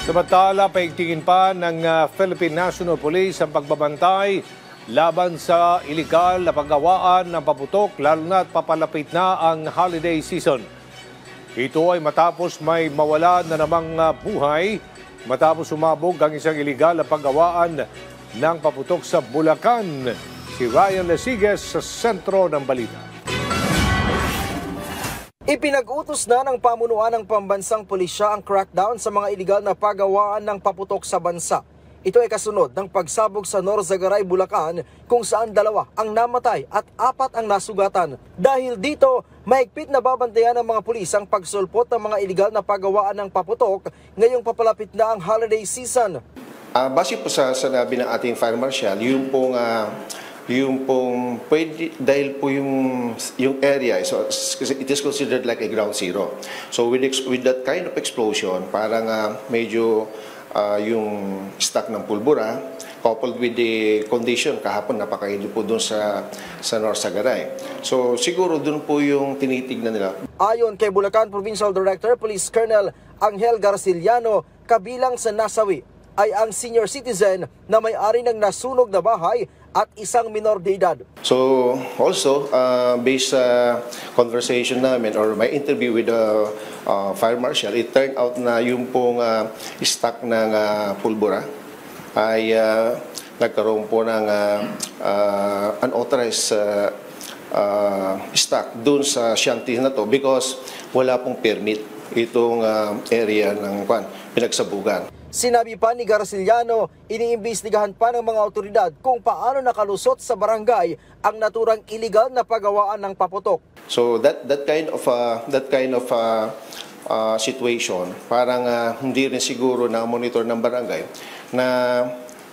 Samantala, paigtingin pa ng Philippine National Police ang pagbabantay laban sa iligal na paggawaan ng paputok lalo na't papalapit na ang holiday season. Ito ay matapos may mawala na namang buhay matapos umabog ang isang iligal na paggawaan ng paputok sa Bulacan. Si Ryan Lesiges sa sentro ng balita. Ipinag-utos na ng pamunuan ng pambansang pulisya ang crackdown sa mga iligal na paggawaan ng paputok sa bansa. Ito ay kasunod ng pagsabog sa Norzagaray, Bulacan kung saan 2 ang namatay at 4 ang nasugatan. Dahil dito, mahigpit na babantayan ng mga pulis ang pagsulpot ng mga iligal na paggawaan ng paputok ngayong papalapit na ang holiday season. Base po sa sanabi ng ating fire marshal, yung pong pwede, dahil po yung area, so it is considered like a ground zero. So with that kind of explosion, parang medyo yung stock ng pulbura, coupled with the condition, kahapon napakainit po doon sa Norzagaray. So siguro doon po yung tinitignan nila. Ayon kay Bulacan Provincial Director Police Colonel Angel Garciliano, kabilang sa nasawi ay ang senior citizen na may-ari ng nasunog na bahay at isang minor de edad. So also, based sa conversation namin or my interview with the fire marshal, it turned out na yung pong stock ng pulbura ay nagkaroon po ng unauthorized stock dun sa shanty na to because wala pong permit itong area ng pinagsabugan. Sinabi pa ni Garciliano, iniimbestigahan pa ng mga otoridad kung paano nakalusot sa barangay ang naturang iligal na paggawaan ng paputok. So that kind of situation, parang hindi rin siguro na monitor ng barangay na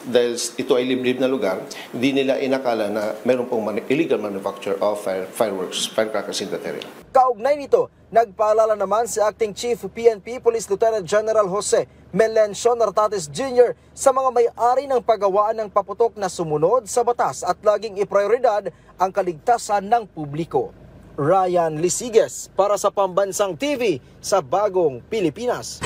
dahil ito ay liblib na lugar, hindi nila inakala na meron pong illegal manufacture of fireworks, firecrackers in that area. Kaugnay nito, nagpaalala naman si Acting Chief PNP Police Lieutenant General Jose Melencio Nartates Jr. sa mga may-ari ng paggawaan ng paputok na sumunod sa batas at laging iprioridad ang kaligtasan ng publiko. Ryan Lesiges para sa Pambansang TV sa Bagong Pilipinas.